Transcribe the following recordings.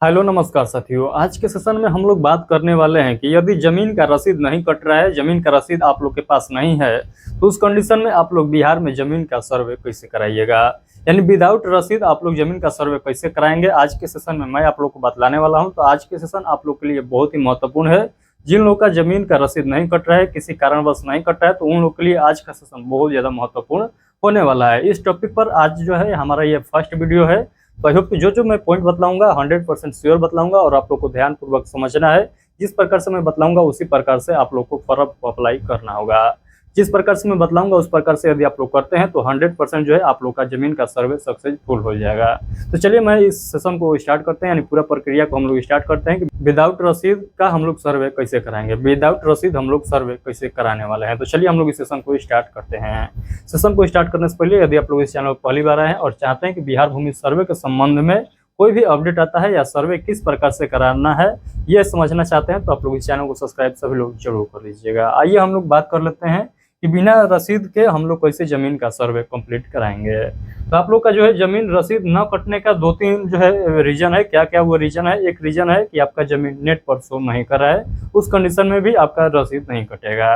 Hello नमस्कार साथियों। आज के सेशन में हम लोग बात करने वाले हैं कि यदि जमीन का रसीद नहीं कट रहा है, जमीन का रसीद आप लोग के पास नहीं है, तो उस कंडीशन में आप लोग बिहार में जमीन का सर्वे कैसे कराइएगा। यानी विदाउट रसीद आप लोग जमीन का सर्वे कैसे कराएंगे, आज के सेशन में मैं आप लोग को बतलाने वाला हूं। तो आज के सेशन आप लोग के लिए बहुत ही महत्वपूर्ण है। जिन लोग का जमीन का रसीद नहीं कट रहा है, किसी कारणवश नहीं कट रहा है, तो उन लोग के लिए आज का सेशन बहुत ज्यादा महत्वपूर्ण होने वाला है। इस टॉपिक पर आज जो है हमारा ये फर्स्ट वीडियो है। तो आई होप कि जो मैं पॉइंट बतलाऊंगा 100% श्योर बतलाऊंगा और आप लोग को ध्यानपूर्वक समझना है। जिस प्रकार से मैं बतलाऊंगा उसी प्रकार से आप लोग को फर्क अप्लाई करना होगा। जिस प्रकार से मैं बतलाऊंगा उस प्रकार से यदि आप लोग करते हैं तो 100% जो है आप लोग का जमीन का सर्वे सक्सेसफुल हो जाएगा। तो चलिए मैं इस सेशन को स्टार्ट करते हैं, यानी पूरा प्रक्रिया को हम लोग स्टार्ट करते हैं कि विदाउट रसीद का हम लोग सर्वे कैसे कराएंगे, विदाउट रसीद हम लोग सर्वे कैसे कराने वाले हैं। तो चलिए हम लोग इस सेशन को स्टार्ट करते हैं। सेशन को स्टार्ट करने से पहले यदि आप लोग इस चैनल पर पहली बार आए हैं और चाहते हैं कि बिहार भूमि सर्वे के संबंध में कोई भी अपडेट आता है या सर्वे किस प्रकार से कराना है ये समझना चाहते हैं, तो आप लोग इस चैनल को सब्सक्राइब सभी लोग जरूर कर लीजिएगा। आइए हम लोग बात कर लेते हैं कि बिना रसीद के हम लोग कैसे जमीन का सर्वे कंप्लीट कराएंगे। तो आप लोग का जो है जमीन रसीद न कटने का दो तीन जो है रीजन है। क्या क्या वो रीजन है? एक रीजन है कि आपका जमीन नेट पर शो नहीं कर रहा है, उस कंडीशन में भी आपका रसीद नहीं कटेगा।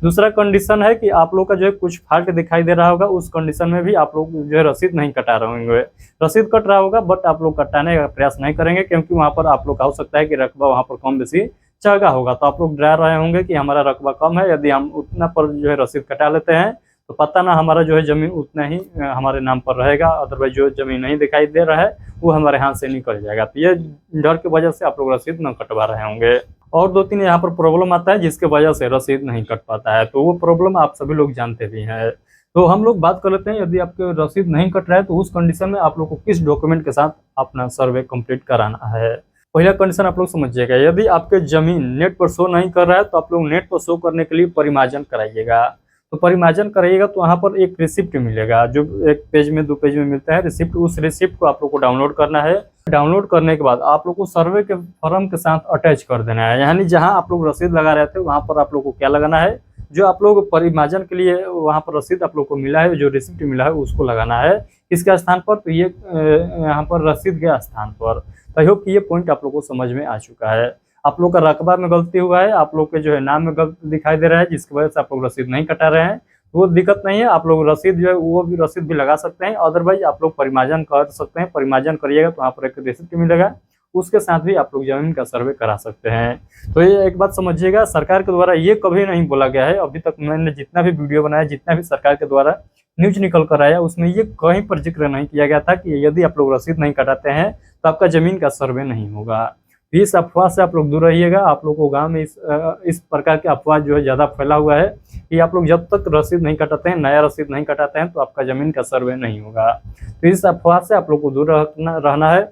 दूसरा कंडीशन है कि आप लोग का जो है कुछ फॉल्ट दिखाई दे रहा होगा, उस कंडीशन में भी आप लोग जो है रसीद नहीं कटा रहे होंगे। रसीद कट रहा होगा बट आप लोग कटाने का प्रयास नहीं करेंगे, क्योंकि वहां पर आप लोग का हो सकता है कि रकबा वहां पर कम बेसी जगह होगा। तो आप लोग डरा रहे होंगे कि हमारा रकबा कम है, यदि हम उतना पर जो है रसीद कटा लेते हैं तो पता ना हमारा जो है जमीन उतना ही हमारे नाम पर रहेगा, अदरवाइज जो जमीन नहीं दिखाई दे रहा है वो हमारे हाथ से निकल जाएगा। तो ये डर की वजह से आप लोग रसीद न कटवा रहे होंगे। और दो तीन यहाँ पर प्रॉब्लम आता है जिसके वजह से रसीद नहीं कट पाता है, तो वो प्रॉब्लम आप सभी लोग जानते भी हैं। तो हम लोग बात कर लेते हैं, यदि आपके रसीद नहीं कट रहा है तो उस कंडीशन में आप लोग को किस डॉक्यूमेंट के साथ अपना सर्वे कंप्लीट कराना है। पहला कंडीशन आप लोग समझिएगा, यदि आपके जमीन नेट पर शो नहीं कर रहा है तो आप लोग नेट पर शो करने के लिए परिमार्जन कराइएगा। तो परिमार्जन कराइएगा तो वहाँ पर एक रिसिप्ट मिलेगा, जो एक पेज में 2 पेज में मिलता है रिसिप्ट। उस रिसिप्ट को आप लोग को डाउनलोड करना है। डाउनलोड करने के बाद आप लोग को सर्वे के फॉर्म के साथ अटैच कर देना है। यानी जहाँ आप लोग रसीद लगा रहे थे वहाँ पर आप लोग को क्या लगाना है, जो आप लोग परिमार्जन के लिए वहाँ पर रसीद आप लोग को मिला है, जो रिसिप्ट मिला है उसको लगाना है। इसके स्थान पर तो ये यहाँ पर रसीद के स्थान पर। तो आई होप कि ये पॉइंट आप लोग को समझ में आ चुका है। आप लोग का रकबा में गलती हुआ है, आप लोग के जो है नाम में गलती दिखाई दे रहा है, जिसकी वजह से आप लोग रसीद नहीं कटा रहे हैं, वो दिक्कत नहीं है। आप लोग रसीद जो है वो भी रसीद भी लगा सकते हैं, अदरवाइज आप लोग परिमार्जन कर सकते हैं। परिमार्जन करिएगा तो वहाँ पर एक रिसिप्ट मिलेगा, उसके साथ भी आप लोग जमीन का सर्वे करा सकते हैं। तो ये एक बात समझिएगा, सरकार के द्वारा ये कभी नहीं बोला गया है, अभी तक मैंने जितना भी वीडियो बनाया, जितना भी सरकार के द्वारा न्यूज निकल कर आया, उसमें ये कहीं पर जिक्र नहीं किया गया था कि यदि आप लोग रसीद नहीं कटाते हैं तो आपका जमीन का सर्वे नहीं होगा। इस अफवाह से आप लोग दूर रहिएगा। आप लोग को गांव में इस प्रकार के अफवाह जो है ज़्यादा फैला हुआ है कि आप लोग जब तक रसीद नहीं कटाते हैं, नया रसीद नहीं कटाते हैं, तो आपका जमीन का सर्वे नहीं होगा। तो इस अफवाह से आप लोग को दूर रहना है,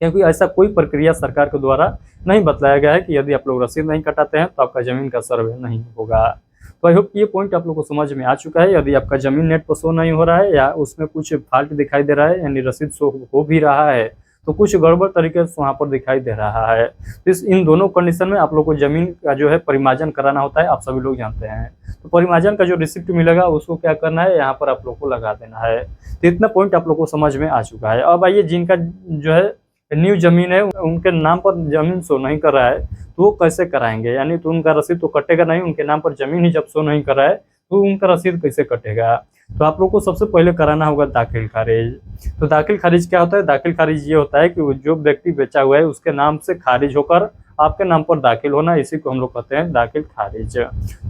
क्योंकि ऐसा कोई प्रक्रिया सरकार के द्वारा नहीं बताया गया है कि यदि आप लोग रसीद नहीं कटाते हैं तो आपका जमीन का सर्वे नहीं होगा। तो आई होप ये पॉइंट आप लोग को समझ में आ चुका है। यदि आपका जमीन नेट पर शो नहीं हो रहा है या उसमें कुछ फॉल्ट दिखाई दे रहा है, यानी रसीद शो हो भी रहा है तो कुछ गड़बड़ तरीके से वहाँ पर दिखाई दे रहा है, तो इन दोनों कंडीशन में आप लोग को जमीन का जो है परिमार्जन कराना होता है, आप सभी लोग जानते हैं। तो परिमार्जन का जो रिसिप्ट मिलेगा उसको क्या करना है, यहाँ पर आप लोग को लगा देना है। तो इतना पॉइंट आप लोग को समझ में आ चुका है। अब आइए, जिनका जो है न्यू जमीन है, उनके नाम पर जमीन शो नहीं कर रहा है तो वो कैसे कराएंगे, यानी तो उनका रसीद तो कटेगा नहीं, उनके नाम पर जमीन ही जब शो नहीं कर रहा है तो उनका रसीद कैसे कटेगा। तो आप लोग को सबसे पहले कराना होगा दाखिल खारिज। तो दाखिल खारिज क्या होता है? दाखिल खारिज ये होता है कि जो व्यक्ति बेचा हुआ है उसके नाम से खारिज होकर आपके नाम पर दाखिल होना, इसी को हम लोग कहते हैं दाखिल खारिज।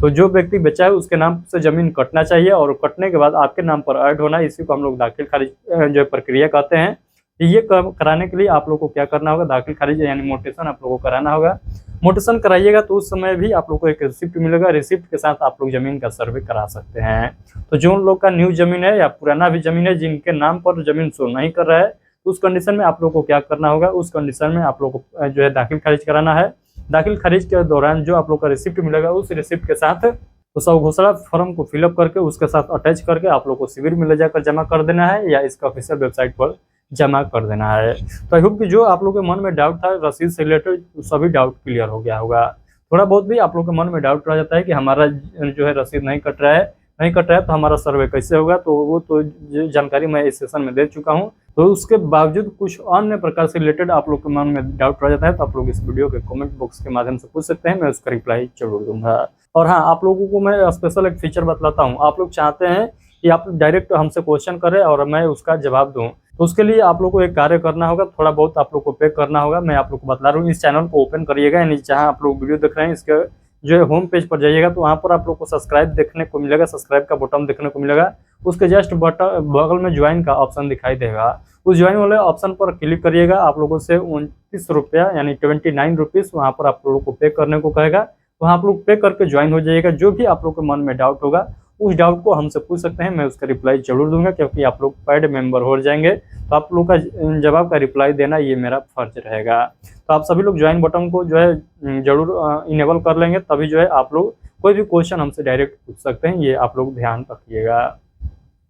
तो जो व्यक्ति बेचा है उसके नाम से जमीन कटना चाहिए और कटने के बाद आपके नाम पर ऐड होना, इसी को हम लोग दाखिल खारिज जो प्रक्रिया कहते हैं। ये कराने के लिए आप लोग को क्या करना होगा, दाखिल खारिज यानी मोटेशन आप लोग को कराना होगा। मोटेशन कराइएगा तो उस समय भी आप लोग को एक रिसिप्ट मिलेगा, रिसिप्ट के साथ आप लोग जमीन का सर्वे करा सकते हैं। तो जो लोग का न्यू जमीन है या पुराना भी जमीन है, जिनके नाम पर जमीन शो नहीं कर रहा है, तो उस कंडीशन में आप लोग को क्या करना होगा, उस कंडीशन में आप लोग को जो है दाखिल खारिज कराना है। दाखिल खारिज के दौरान जो आप लोग का रिसिप्ट मिलेगा, उस रिसिप्ट के साथ तो सब घोषणा फॉर्म को फिलअप करके उसके साथ अटैच करके आप लोग को शिविर में ले जाकर जमा कर देना है या इसका ऑफिशियल वेबसाइट पर जमा कर देना है। तो आई होप कि जो आप लोग के मन में डाउट था रसीद से रिलेटेड, सभी डाउट क्लियर हो गया होगा। थोड़ा बहुत भी आप लोग के मन में डाउट रह जाता है कि हमारा जो है रसीद नहीं कट रहा है, नहीं कट रहा है तो हमारा सर्वे कैसे होगा, तो वो तो जो जानकारी मैं इस सेशन में दे चुका हूँ। तो उसके बावजूद कुछ अन्य प्रकार से रिलेटेड आप लोग के मन में डाउट रह जाता है तो आप लोग इस वीडियो के कमेंट बॉक्स के माध्यम से पूछ सकते हैं, मैं उसका रिप्लाई जरूर दूंगा। और हाँ, आप लोगों को मैं स्पेशल एक फीचर बतलाता हूँ। आप लोग चाहते हैं कि आप डायरेक्ट हमसे क्वेश्चन करें और मैं उसका जवाब दूं, तो उसके लिए आप लोग को एक कार्य करना होगा, थोड़ा बहुत आप लोग को पे करना होगा। मैं आप लोग को बता रहा हूँ, इस चैनल को ओपन करिएगा, यानी जहाँ आप लोग वीडियो देख रहे हैं इसके जो है होम पेज पर जाइएगा, तो वहाँ पर आप लोग को सब्सक्राइब देखने को मिलेगा, सब्सक्राइब का बटन देखने को मिलेगा। उसके जस्ट बगल में ज्वाइन का ऑप्शन दिखाई देगा, उस ज्वाइन वाले ऑप्शन पर क्लिक करिएगा। आप लोगों से 29 रुपया यानी 29 रुपीज़ वहाँ पर आप लोगों को पे करने को कहेगा, वहाँ आप लोग पे करके ज्वाइन हो जाइएगा। जो भी आप लोग के मन में डाउट होगा उस डाउट को हमसे पूछ सकते हैं, मैं उसका रिप्लाई जरूर दूंगा, क्योंकि आप लोग पेड मेंबर हो जाएंगे तो आप लोग का जवाब का रिप्लाई देना ये मेरा फर्ज रहेगा। तो आप सभी लोग ज्वाइन बटन को जो है जरूर इनेबल कर लेंगे, तभी जो है आप लोग कोई भी क्वेश्चन हमसे डायरेक्ट पूछ सकते हैं, ये आप लोग ध्यान रखिएगा।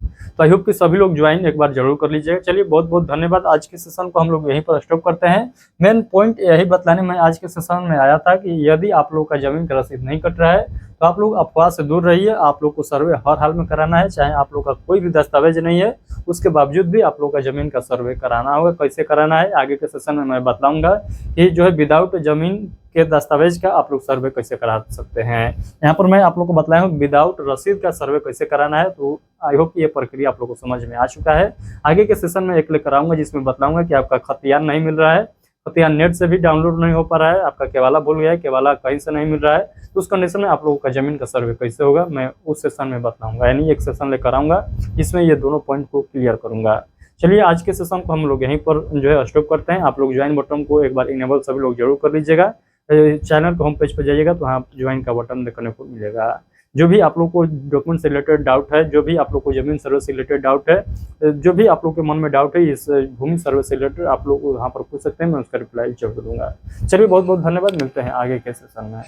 तो आई होप कि सभी लोग ज्वाइन एक बार जरूर कर लीजिएगा। चलिए बहुत बहुत धन्यवाद। आज के सेशन को हम लोग यहीं पर स्टॉप करते हैं। मेन पॉइंट यही बतलाने में आज के सेशन में आया था कि यदि आप लोग का जमीन का रसीद नहीं कट रहा है तो आप लोग अफवाह से दूर रहिए। आप लोग को सर्वे हर हाल में कराना है, चाहे आप लोग का कोई भी दस्तावेज नहीं है उसके बावजूद भी आप लोग का जमीन का सर्वे कराना होगा। कैसे कराना है आगे के सेशन में मैं बताऊंगा कि जो है विदाउट जमीन के दस्तावेज का आप लोग सर्वे कैसे करा सकते हैं। यहाँ पर मैं आप लोग को बताया हूँ विदाउट रसीद का सर्वे कैसे कराना है। तो आई होप ये प्रक्रिया आप लोग को समझ में आ चुका है। आगे के सेशन में एक लेकर आऊंगा जिसमें बताऊंगा कि आपका खतियान नहीं मिल रहा है, खतियान नेट से भी डाउनलोड नहीं हो पा रहा है, आपका केवाला भूल गया है, केवाला कहीं से नहीं मिल रहा है, तो उस कंडीशन में आप लोगों का जमीन का सर्वे कैसे होगा मैं उस सेशन में बताऊंगा। यानी एक सेशन लेकर आऊंगा जिसमें ये दोनों पॉइंट को क्लियर करूंगा। चलिए आज के सेशन को हम लोग यहीं पर जो है स्टॉप करते हैं। आप लोग ज्वाइन बटन को एक बार इनेबल सभी लोग जरूर कर लीजिएगा। चैनल के होम पेज पर जाइएगा तो वहाँ ज्वाइन का बटन देखने को मिलेगा। जो भी आप लोग को डॉक्यूमेंट से रिलेटेड डाउट है, जो भी आप लोग को जमीन सर्वे से रिलेटेड डाउट है, जो भी आप लोग के मन में डाउट है इस भूमि सर्वे से रिलेटेड आप लोग वहाँ पर पूछ सकते हैं, मैं उसका रिप्लाई जरूर दूंगा। चलिए बहुत बहुत धन्यवाद, मिलते हैं आगे के सेशन में।